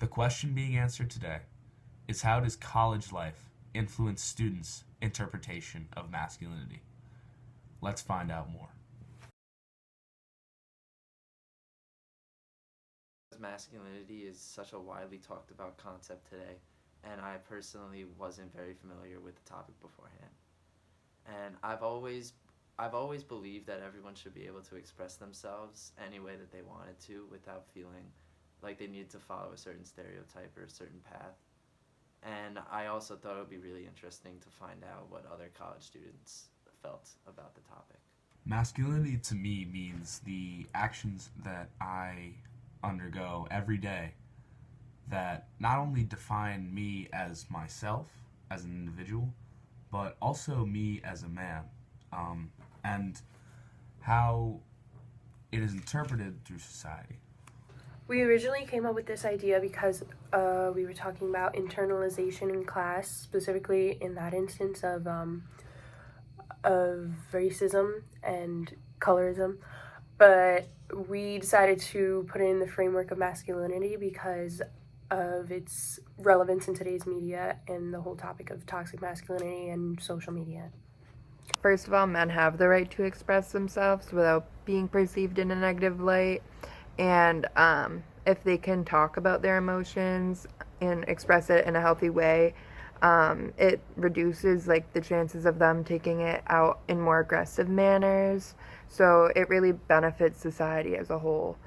The question being answered today is, how does college life influence students' interpretation of masculinity? Let's find out more. Masculinity is such a widely talked about concept today, and I personally wasn't very familiar with the topic beforehand. And I've always believed that everyone should be able to express themselves any way that they wanted to without feeling like they needed to follow a certain stereotype or a certain path. And I also thought it would be really interesting to find out what other college students felt about the topic. Masculinity to me means the actions that I undergo every day that not only define me as myself, as an individual, but also me as a man, and how it is interpreted through society. We originally came up with this idea because we were talking about internalization in class, specifically in that instance of racism and colorism. But we decided to put it in the framework of masculinity because of its relevance in today's media and the whole topic of toxic masculinity and social media. First of all, men have the right to express themselves without being perceived in a negative light. And if they can talk about their emotions and express it in a healthy way, it reduces the chances of them taking it out in more aggressive manners. So it really benefits society as a whole.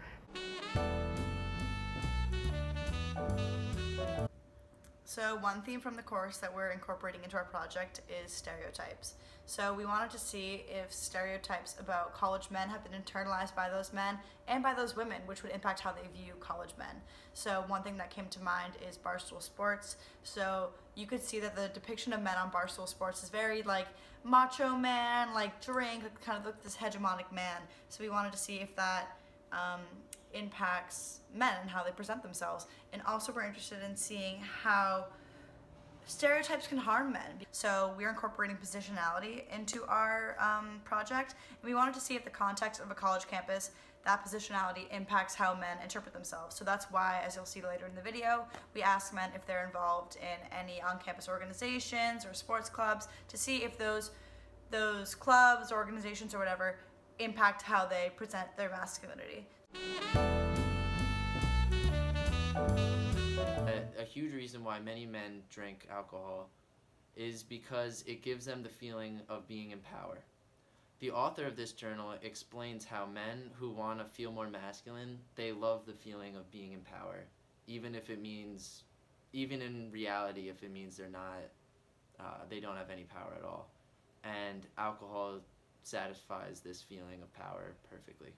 So one theme from the course that we're incorporating into our project is stereotypes. So we wanted to see if stereotypes about college men have been internalized by those men and by those women, which would impact how they view college men. So one thing that came to mind is Barstool Sports. So you could see that the depiction of men on Barstool Sports is very macho man, drink, kind of this hegemonic man. So we wanted to see if that impacts men and how they present themselves. And also we're interested in seeing how stereotypes can harm men. So we're incorporating positionality into our project, and we wanted to see if the context of a college campus, that positionality impacts how men interpret themselves. So that's why, as you'll see later in the video, we ask men if they're involved in any on-campus organizations or sports clubs to see if those clubs, organizations, or whatever impact how they present their masculinity. A huge reason why many men drink alcohol is because it gives them the feeling of being in power. The author of this journal explains how men who want to feel more masculine, they love the feeling of being in power, even in reality, if it means they don't have any power at all. And alcohol satisfies this feeling of power perfectly.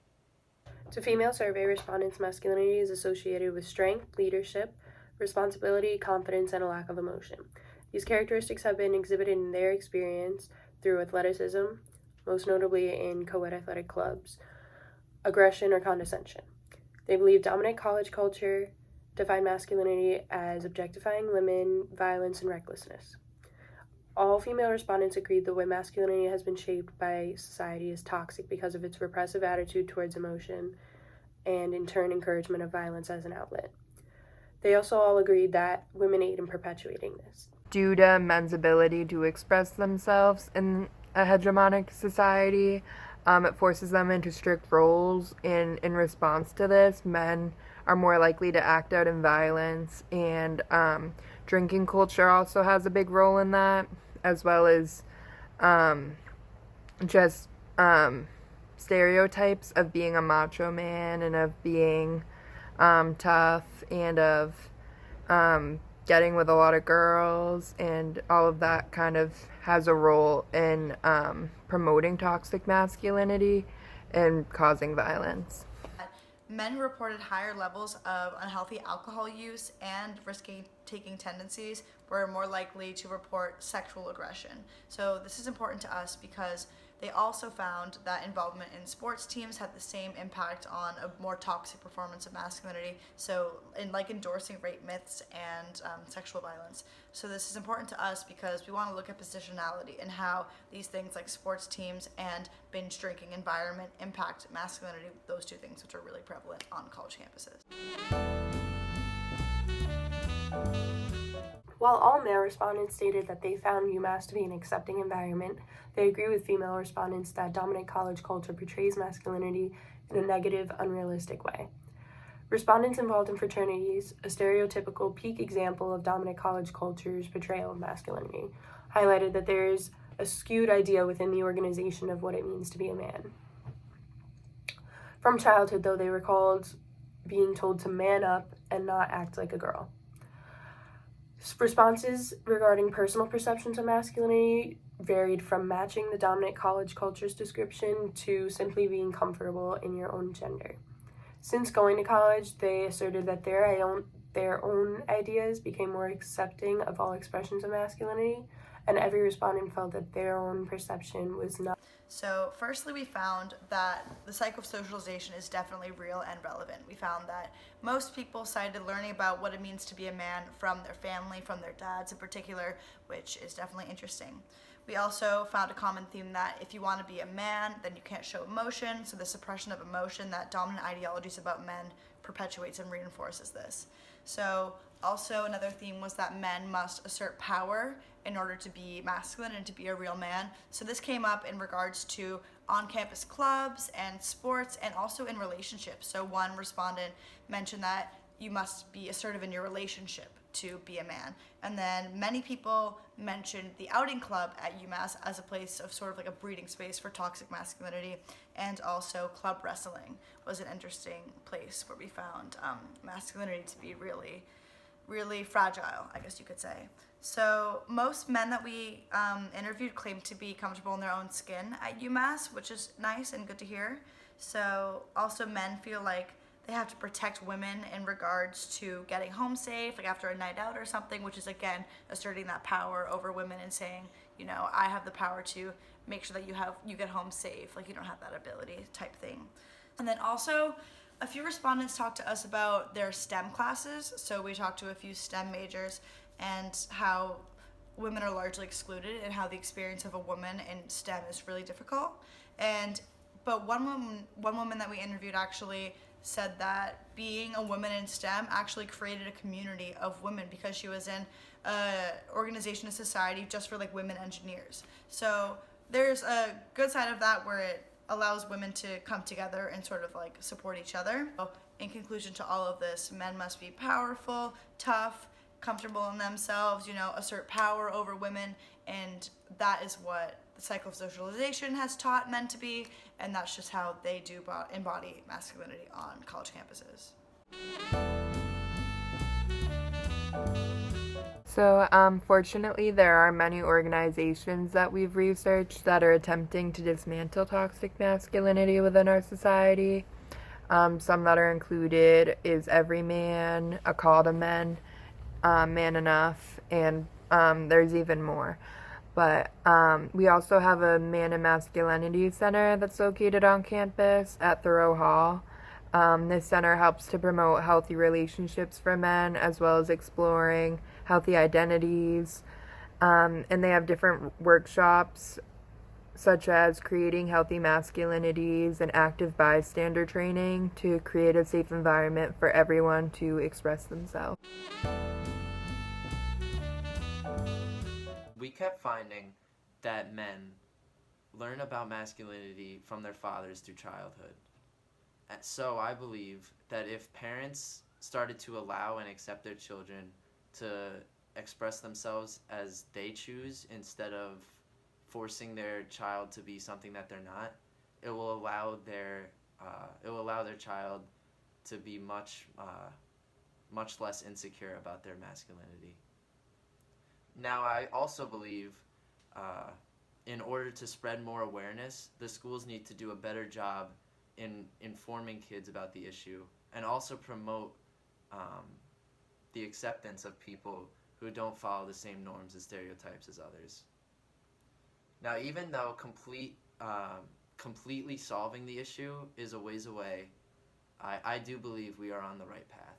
To female survey respondents, masculinity is associated with strength, leadership, responsibility, confidence, and a lack of emotion. These characteristics have been exhibited in their experience through athleticism, most notably in co-ed athletic clubs, aggression, or condescension. They believe dominant college culture defined masculinity as objectifying women, violence, and recklessness. All female respondents agreed the way masculinity has been shaped by society is toxic because of its repressive attitude towards emotion and, in turn, encouragement of violence as an outlet. They also all agreed that women aid in perpetuating this. Due to men's ability to express themselves in a hegemonic society, it forces them into strict roles. In response to this, men are more likely to act out in violence, and drinking culture also has a big role in that, as well as stereotypes of being a macho man and of being tough and of getting with a lot of girls, and all of that kind of has a role in promoting toxic masculinity and causing violence. Men reported higher levels of unhealthy alcohol use and risk-taking tendencies were more likely to report sexual aggression. So this is important to us because they also found that involvement in sports teams had the same impact on a more toxic performance of masculinity, so in endorsing rape myths and sexual violence. So this is important to us because we want to look at positionality and how these things like sports teams and binge drinking environment impact masculinity, those two things which are really prevalent on college campuses. While all male respondents stated that they found UMass to be an accepting environment, they agree with female respondents that dominant college culture portrays masculinity in a negative, unrealistic way. Respondents involved in fraternities, a stereotypical peak example of dominant college culture's portrayal of masculinity, highlighted that there is a skewed idea within the organization of what it means to be a man. From childhood, though, they recalled being told to man up and not act like a girl. Responses regarding personal perceptions of masculinity varied from matching the dominant college culture's description to simply being comfortable in your own gender. Since going to college, they asserted that their own ideas became more accepting of all expressions of masculinity, and every respondent felt that their own perception was not. So, firstly, we found that the psychosocialization is definitely real and relevant. We found that most people cited learning about what it means to be a man from their family, from their dads in particular, which is definitely interesting. We also found a common theme that if you want to be a man, then you can't show emotion. So, the suppression of emotion that dominant ideologies about men perpetuates and reinforces this. So, also another theme was that men must assert power in order to be masculine and to be a real man. So this came up in regards to on-campus clubs and sports and also in relationships. So one respondent mentioned that you must be assertive in your relationship to be a man. And then many people mentioned the outing club at UMass as a place of sort of like a breeding space for toxic masculinity, and also club wrestling was an interesting place where we found masculinity to be really fragile, I guess you could say. So most men that we interviewed claimed to be comfortable in their own skin at UMass, which is nice and good to hear. So also men feel like they have to protect women in regards to getting home safe, like after a night out or something, which is again asserting that power over women and saying, you know, I have the power to make sure that you get home safe, like you don't have that ability type thing. And then also a few respondents talked to us about their STEM classes. So we talked to a few STEM majors and how women are largely excluded and how the experience of a woman in STEM is really difficult. But one woman that we interviewed actually said that being a woman in STEM actually created a community of women because she was in an organization, a society just for like women engineers. So there's a good side of that where it allows women to come together and sort of like support each other. So in conclusion to all of this, men must be powerful, tough, comfortable in themselves, you know, assert power over women, and that is what the psychosocialization has taught men to be, and that's just how they do embody masculinity on college campuses. So, fortunately, there are many organizations that we've researched that are attempting to dismantle toxic masculinity within our society. Some that are included is Every Man, A Call to Men, Man Enough, and there's even more. But we also have a Man and Masculinity Center that's located on campus at Thoreau Hall. This center helps to promote healthy relationships for men as well as exploring healthy identities. And they have different workshops such as creating healthy masculinities and active bystander training to create a safe environment for everyone to express themselves. We kept finding that men learn about masculinity from their fathers through childhood. And so I believe that if parents started to allow and accept their children to express themselves as they choose instead of forcing their child to be something that they're not, it will allow their child to be much less insecure about their masculinity. Now, I also believe in order to spread more awareness, the schools need to do a better job in informing kids about the issue and also promote the acceptance of people who don't follow the same norms and stereotypes as others. Now, even though completely solving the issue is a ways away, I do believe we are on the right path.